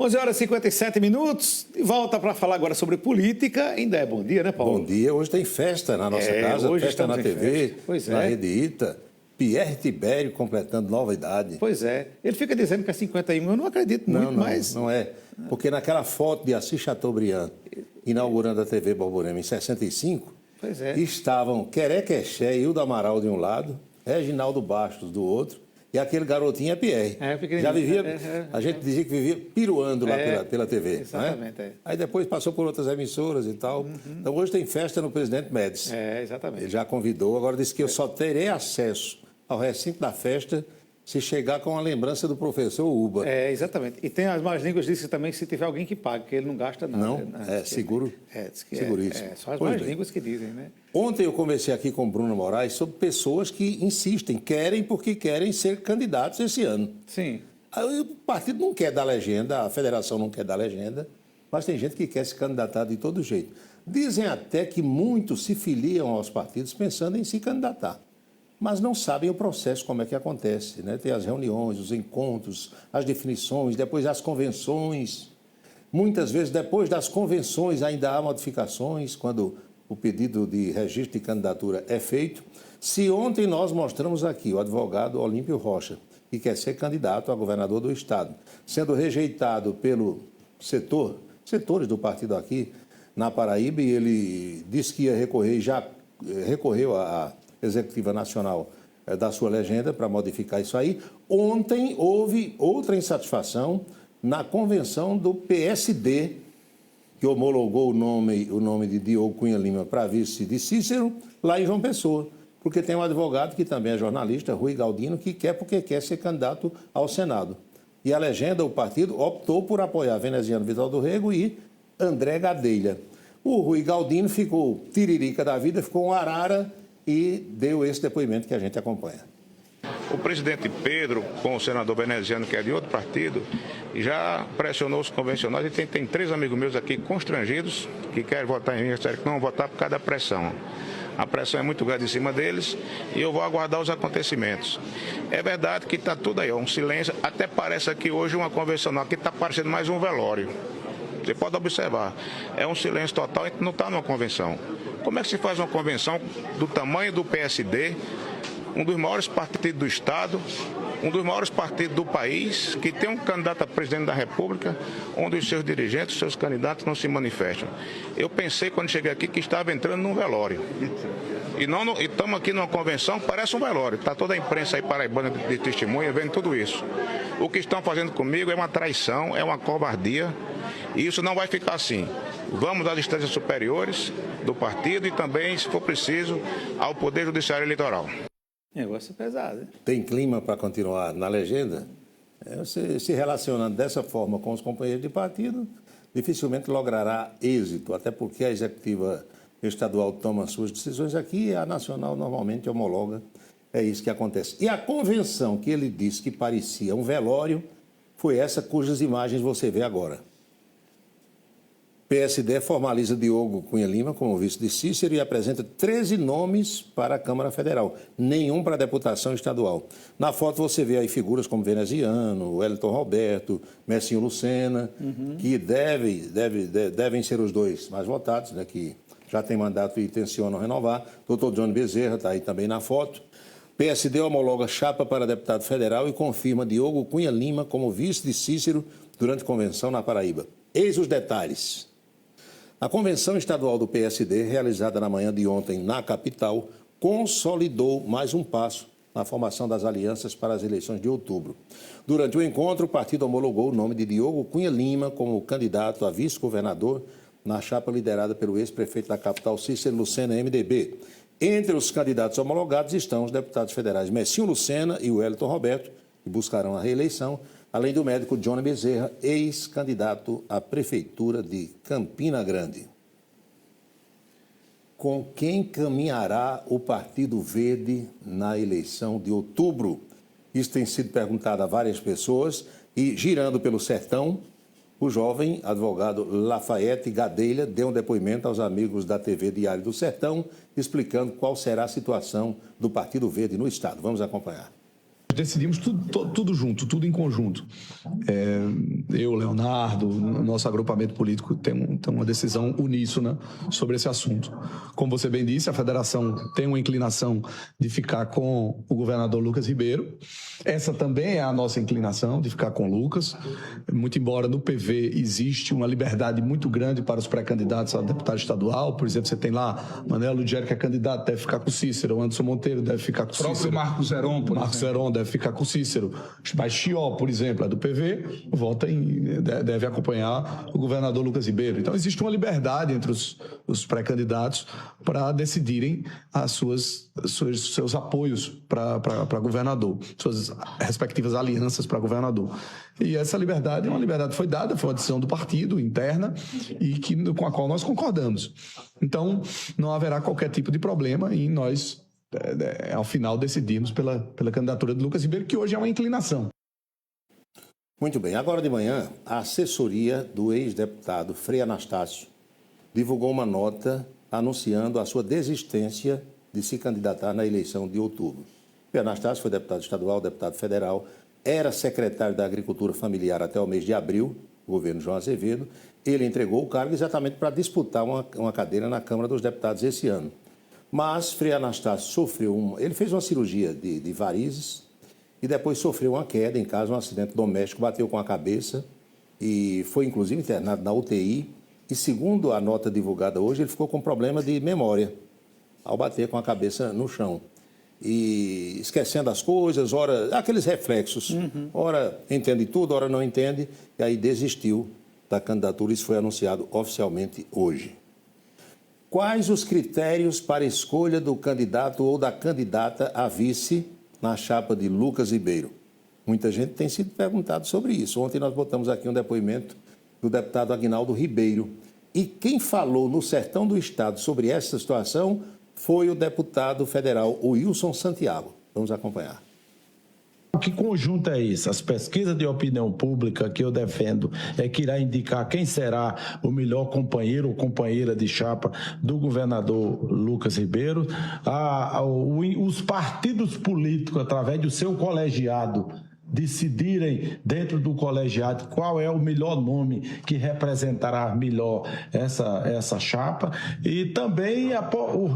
11 horas e 57 minutos, de volta para falar agora sobre política. Ainda é bom dia, né, Paulo? Bom dia, hoje tem festa na nossa casa, hoje festa na TV, na é. Rede Ita. Pierre Tibério completando nova idade. Pois é, ele fica dizendo que é 51, eu não acredito muito, mas... Não é, porque naquela foto de Assis Chateaubriand, inaugurando a TV Borborema em 65, pois é. Estavam Querequexé e Hilda Amaral de um lado, Reginaldo Bastos do outro, e aquele garotinho é Pierre. Já vivia, a gente dizia que vivia piruando lá pela TV. Exatamente. Né? Aí depois passou por outras emissoras e tal. Então hoje tem festa no Presidente Médici. Exatamente. Ele já convidou, agora disse que eu só terei acesso ao recinto da festa se chegar com a lembrança do professor Uba. Exatamente. E tem as más línguas dizem também se tiver alguém que pague, que ele não gasta nada. Não, seguro. Seguríssimo. São as más línguas que dizem, né? Ontem eu conversei aqui com o Bruno Moraes sobre pessoas que insistem, querem porque querem ser candidatos esse ano. Sim. Aí o partido não quer dar legenda, a federação não quer dar legenda, mas tem gente que quer se candidatar de todo jeito. Dizem até que muitos se filiam aos partidos pensando em se candidatar, mas não sabem o processo, como é que acontece, né? Tem as reuniões, os encontros, as definições, depois as convenções. Muitas vezes, depois das convenções, ainda há modificações, quando o pedido de registro de candidatura é feito. Se ontem nós mostramos aqui o advogado Olímpio Rocha, que quer ser candidato a governador do Estado, sendo rejeitado pelo setores do partido aqui na Paraíba, e ele disse que ia recorrer e já recorreu à Executiva Nacional da sua legenda para modificar isso aí. Ontem houve outra insatisfação na convenção do PSD, que homologou o nome de Diogo Cunha Lima para vice de Cícero, lá em João Pessoa. Porque tem um advogado que também é jornalista, Rui Galdino, que quer ser candidato ao Senado. E a legenda, o partido, optou por apoiar Veneziano Vital do Rego e André Gadelha. O Rui Galdino ficou tiririca da vida, ficou um arara e deu esse depoimento que a gente acompanha. O presidente Pedro, com o senador Veneziano, que é de outro partido, já pressionou os convencionais e tem 3 amigos meus aqui constrangidos que querem votar em mim, que não vão votar por causa da pressão. A pressão é muito grande em cima deles e eu vou aguardar os acontecimentos. É verdade que está tudo aí, um silêncio. Até parece aqui hoje uma convencional, que está parecendo mais um velório. Você pode observar, é um silêncio total, a gente não está numa convenção. Como é que se faz uma convenção do tamanho do PSD, um dos maiores partidos do Estado, um dos maiores partidos do país, que tem um candidato a presidente da República, onde os seus dirigentes, os seus candidatos não se manifestam? Eu pensei, quando cheguei aqui, que estava entrando num velório. E estamos aqui numa convenção que parece um velório. Está toda a imprensa aí paraibana de testemunha vendo tudo isso. O que estão fazendo comigo é uma traição, é uma covardia, e isso não vai ficar assim. Vamos às instâncias superiores do partido e também, se for preciso, ao Poder Judiciário Eleitoral. Negócio pesado, hein? Tem clima para continuar na legenda? Você se relacionando dessa forma com os companheiros de partido, dificilmente logrará êxito, até porque a executiva estadual toma suas decisões aqui e a nacional normalmente homologa. É isso que acontece. E a convenção que ele disse que parecia um velório foi essa cujas imagens você vê agora. PSD formaliza Diogo Cunha Lima como vice de Cícero e apresenta 13 nomes para a Câmara Federal, nenhum para a deputação estadual. Na foto você vê aí figuras como Veneziano, Wellington Roberto, Messinho Lucena, que devem ser os dois mais votados, né, que já tem mandato e intencionam renovar. Dr. Johnny Bezerra está aí também na foto. PSD homologa chapa para deputado federal e confirma Diogo Cunha Lima como vice de Cícero durante convenção na Paraíba. Eis os detalhes. A convenção estadual do PSD, realizada na manhã de ontem na capital, consolidou mais um passo na formação das alianças para as eleições de outubro. Durante o encontro, o partido homologou o nome de Diogo Cunha Lima como candidato a vice-governador na chapa liderada pelo ex-prefeito da capital, Cícero Lucena, MDB. Entre os candidatos homologados estão os deputados federais Messinho Lucena e Wellington Roberto, que buscarão a reeleição, além do médico Johnny Bezerra, ex-candidato à Prefeitura de Campina Grande. Com quem caminhará o Partido Verde na eleição de outubro? Isso tem sido perguntado a várias pessoas e, girando pelo sertão, o jovem advogado Lafayette Gadelha deu um depoimento aos amigos da TV Diário do Sertão, explicando qual será a situação do Partido Verde no Estado. Vamos acompanhar. Decidimos tudo junto, tudo em conjunto. Eu, Leonardo, nosso agrupamento político tem uma decisão uníssona sobre esse assunto. Como você bem disse, a federação tem uma inclinação de ficar com o governador Lucas Ribeiro. Essa também é a nossa inclinação, de ficar com o Lucas. Muito embora no PV existe uma liberdade muito grande para os pré-candidatos a deputado estadual. Por exemplo, você tem lá Manuel Lugero, que é candidato, deve ficar com o Cícero. O Anderson Monteiro deve ficar com o Cícero. O próprio Marcos Zeron, por exemplo. Deve ficar com o Cícero. Mas Chió, por exemplo, é do PV, deve acompanhar o governador Lucas Ribeiro. Então, existe uma liberdade entre os pré-candidatos para decidirem seus apoios para governador, suas respectivas alianças para governador. E essa liberdade é uma liberdade que foi dada, foi uma decisão do partido interna e com a qual nós concordamos. Então, não haverá qualquer tipo de problema em nós ao final decidimos pela candidatura de Lucas Ribeiro, que hoje é uma inclinação. Muito bem. Agora de manhã, a assessoria do ex-deputado Frei Anastácio divulgou uma nota anunciando a sua desistência de se candidatar na eleição de outubro. Frei Anastácio foi deputado estadual, deputado federal, era secretário da Agricultura Familiar até o mês de abril, governo João Azevedo. Ele entregou o cargo exatamente para disputar uma cadeira na Câmara dos Deputados esse ano. Mas Frei Anastácio ele fez uma cirurgia de varizes e depois sofreu uma queda em casa, um acidente doméstico, bateu com a cabeça e foi inclusive internado na UTI. E segundo a nota divulgada hoje, ele ficou com problema de memória ao bater com a cabeça no chão. E esquecendo as coisas, ora, aqueles reflexos, ora entende tudo, ora não entende, e aí desistiu da candidatura. Isso foi anunciado oficialmente hoje. Quais os critérios para a escolha do candidato ou da candidata a vice na chapa de Lucas Ribeiro? Muita gente tem sido perguntado sobre isso. Ontem nós botamos aqui um depoimento do deputado Aguinaldo Ribeiro. E quem falou no Sertão do Estado sobre essa situação foi o deputado federal Wilson Santiago. Vamos acompanhar. Que conjunto é esse? As pesquisas de opinião pública que eu defendo é que irá indicar quem será o melhor companheiro ou companheira de chapa do governador Lucas Ribeiro. Os partidos políticos, através do seu colegiado, decidirem dentro do colegiado qual é o melhor nome que representará melhor essa chapa, e também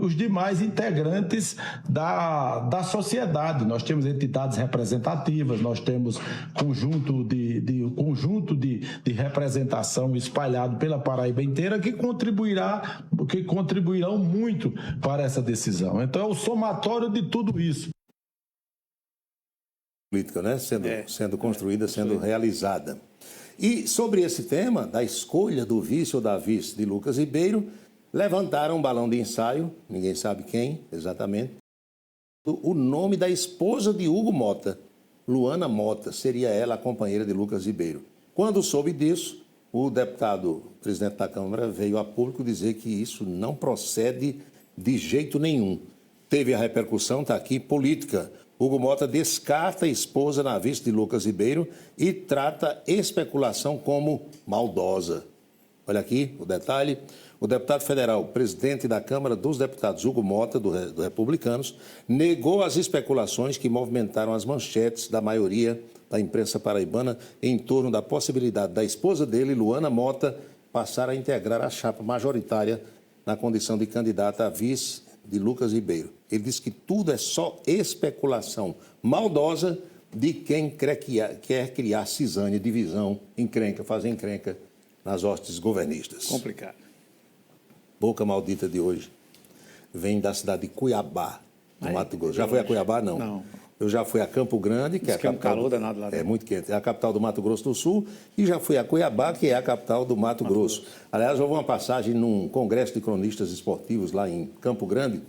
os demais integrantes da sociedade. Nós temos entidades representativas, nós temos conjunto de representação espalhado pela Paraíba inteira que contribuirão muito para essa decisão. Então é o somatório de tudo isso. Política, né? Sendo construída, sendo realizada. E sobre esse tema, da escolha do vice ou da vice de Lucas Ribeiro, levantaram um balão de ensaio, ninguém sabe quem exatamente, o nome da esposa de Hugo Mota, Luana Mota, seria ela a companheira de Lucas Ribeiro. Quando soube disso, o deputado, presidente da Câmara, veio a público dizer que isso não procede de jeito nenhum. Teve a repercussão, está aqui, política. Hugo Mota descarta a esposa na vice de Lucas Ribeiro e trata especulação como maldosa. Olha aqui o detalhe. O deputado federal, presidente da Câmara dos Deputados, Hugo Mota, do Republicanos, negou as especulações que movimentaram as manchetes da maioria da imprensa paraibana em torno da possibilidade da esposa dele, Luana Mota, passar a integrar a chapa majoritária na condição de candidata a vice de Lucas Ribeiro. Ele disse que tudo é só especulação maldosa de quem quer criar cisânia, divisão, encrenca, fazer encrenca nas hostes governistas. Complicado. Boca maldita de hoje vem da cidade de Cuiabá, no Mato Grosso. Já foi a Cuiabá? Não. Não. Eu já fui a Campo Grande, que é a capital. Um calor danado lá dentro. É muito quente. É a capital do Mato Grosso do Sul. E já fui a Cuiabá, que é a capital do Mato Grosso. Aliás, houve uma passagem num congresso de cronistas esportivos lá em Campo Grande,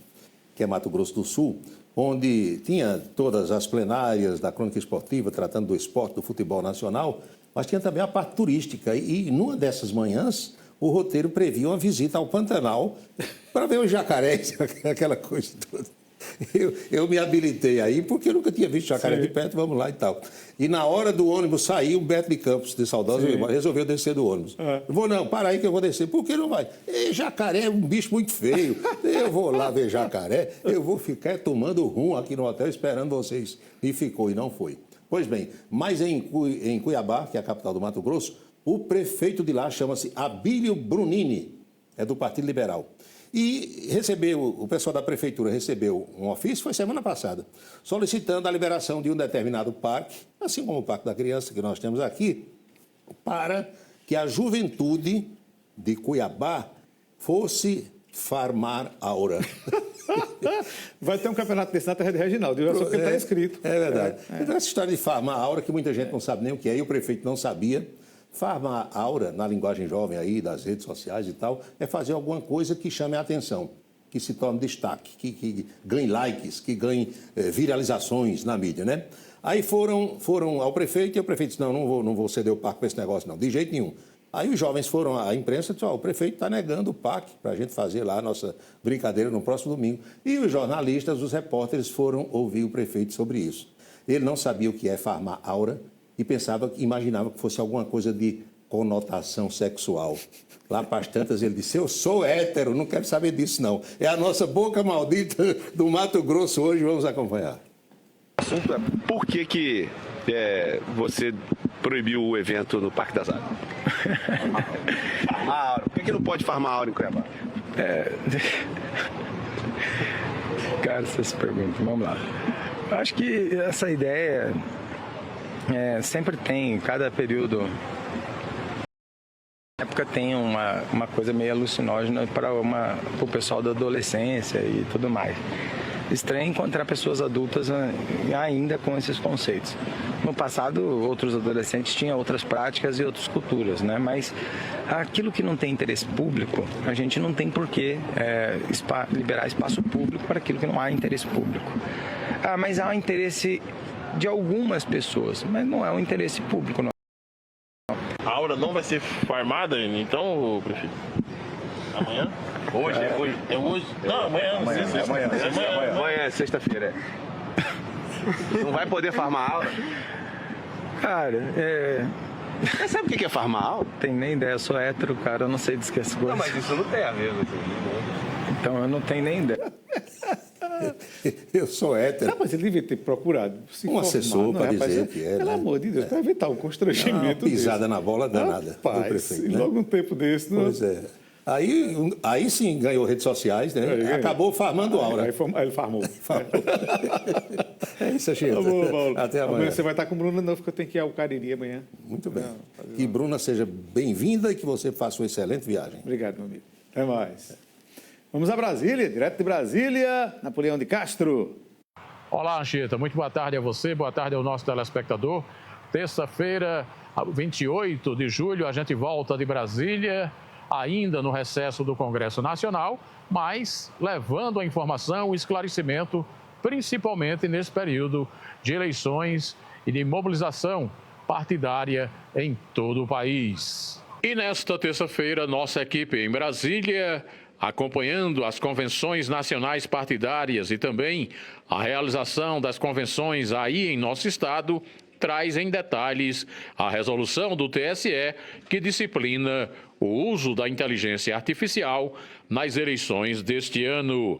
que é Mato Grosso do Sul, onde tinha todas as plenárias da crônica esportiva, tratando do esporte, do futebol nacional, mas tinha também a parte turística. E numa dessas manhãs, o roteiro previa uma visita ao Pantanal para ver os jacarés, aquela coisa toda. eu me habilitei aí porque eu nunca tinha visto jacaré de perto, vamos lá e tal. E na hora do ônibus sair, o Beto de Campos, de saudosa memória, resolveu descer do ônibus. Vou não, para aí que eu vou descer. Por que não vai? Jacaré é um bicho muito feio. Eu vou lá ver jacaré, eu vou ficar tomando rum aqui no hotel esperando vocês. E ficou, e não foi. Pois bem, mas em Cuiabá, que é a capital do Mato Grosso, o prefeito de lá chama-se Abílio Brunini, é do Partido Liberal. E o pessoal da prefeitura recebeu um ofício, foi semana passada, solicitando a liberação de um determinado parque, assim como o Parque da Criança que nós temos aqui, para que a juventude de Cuiabá fosse farmar aura. Vai ter um campeonato desse na terra de Reginaldo, só porque está escrito. É verdade. Então, essa história de farmar aura, que muita gente não sabe nem o que é, e o prefeito não sabia. Farmar aura, na linguagem jovem aí, das redes sociais e tal, é fazer alguma coisa que chame a atenção, que se torne destaque, que ganhe likes, que ganhe viralizações na mídia, né? Aí foram ao prefeito e o prefeito disse, não vou ceder o parque para esse negócio, não, de jeito nenhum. Aí os jovens foram à imprensa e disseram, o prefeito está negando o parque para a gente fazer lá a nossa brincadeira no próximo domingo. E os jornalistas, os repórteres foram ouvir o prefeito sobre isso. Ele não sabia o que é farmar aura, e imaginava que fosse alguma coisa de conotação sexual. Lá para as tantas ele disse, eu sou hétero, não quero saber disso não. É a nossa boca maldita do Mato Grosso hoje, vamos acompanhar. O assunto é por que você proibiu o evento no Parque das Águas? Farmar aura. Por que não pode farmar aura em Cuiabá? Cara, essas perguntas, vamos lá. Eu acho que essa ideia... sempre tem, cada período, na época tem uma coisa meio alucinógena para o pessoal da adolescência e tudo mais. Estranho encontrar pessoas adultas ainda com esses conceitos. No passado, outros adolescentes tinham outras práticas e outras culturas, né? Mas aquilo que não tem interesse público, a gente não tem por que liberar espaço público para aquilo que não há interesse público. Mas há um interesse de algumas pessoas, mas não é um interesse público. Não. A aura não vai ser farmada, então, prefeito? Amanhã? Hoje? É hoje? Não, amanhã. Amanhã é sexta-feira. Não vai poder farmar aura? Cara, Você sabe o que é farmar aura? Tem nem ideia, eu sou hétero, cara, eu não sei disso que as coisas. Não, mas isso não tem a ver. Então eu não tenho nem ideia. Eu sou hétero. Mas ele devia ter procurado se informar, assessor para dizer o que é. Pelo amor de Deus, para evitar um constrangimento Uma pisada desse. na bola danada do Rapaz, prefeito. e Né? logo um tempo desse... Pois é. Aí sim ganhou redes sociais, né? Acabou farmando aura. Aí ele farmou. É isso, Chico. Tá bom, Paulo. Até amanhã. Você vai estar com o Bruno Novo, que eu tenho que ir ao Cariri amanhã. Muito bem. Que Bruna seja bem-vinda e que você faça uma excelente viagem. Obrigado, meu amigo. Até mais. Vamos a Brasília, direto de Brasília, Napoleão de Castro. Olá, Anchieta. Muito boa tarde a você, boa tarde ao nosso telespectador. Terça-feira, 28 de julho, a gente volta de Brasília, ainda no recesso do Congresso Nacional, mas levando a informação, o esclarecimento, principalmente nesse período de eleições e de mobilização partidária em todo o país. E nesta terça-feira, nossa equipe em Brasília, acompanhando as convenções nacionais partidárias e também a realização das convenções aí em nosso estado, traz em detalhes a resolução do TSE que disciplina o uso da inteligência artificial nas eleições deste ano.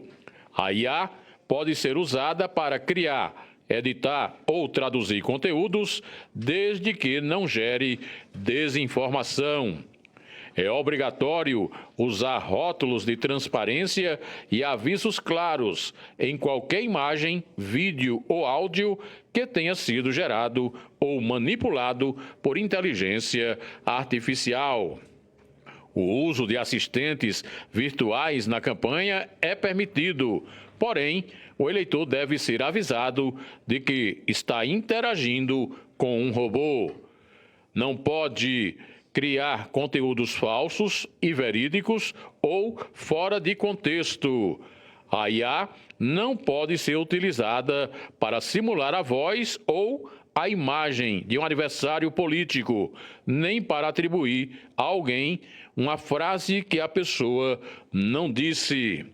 A IA pode ser usada para criar, editar ou traduzir conteúdos, desde que não gere desinformação. É obrigatório usar rótulos de transparência e avisos claros em qualquer imagem, vídeo ou áudio que tenha sido gerado ou manipulado por inteligência artificial. O uso de assistentes virtuais na campanha é permitido, porém, o eleitor deve ser avisado de que está interagindo com um robô. Não pode criar conteúdos falsos e verídicos ou fora de contexto. A IA não pode ser utilizada para simular a voz ou a imagem de um adversário político, nem para atribuir a alguém uma frase que a pessoa não disse.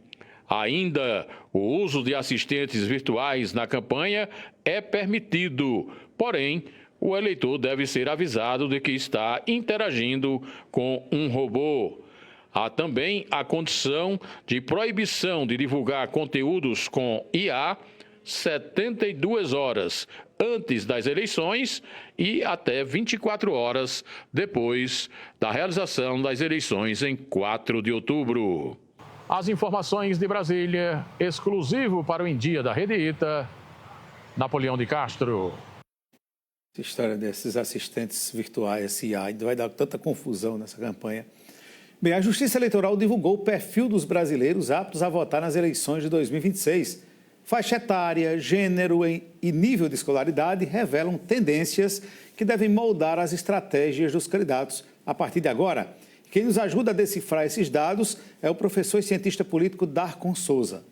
Ainda, o uso de assistentes virtuais na campanha é permitido, porém, o eleitor deve ser avisado de que está interagindo com um robô. Há também a condição de proibição de divulgar conteúdos com IA 72 horas antes das eleições e até 24 horas depois da realização das eleições em 4 de outubro. As informações de Brasília, exclusivo para o Em Dia da Rede Ita, Napoleão de Castro. Essa história desses assistentes virtuais, IA, vai dar tanta confusão nessa campanha. Bem, a Justiça Eleitoral divulgou o perfil dos brasileiros aptos a votar nas eleições de 2026. Faixa etária, gênero e nível de escolaridade revelam tendências que devem moldar as estratégias dos candidatos a partir de agora. Quem nos ajuda a decifrar esses dados é o professor e cientista político Darcon Souza.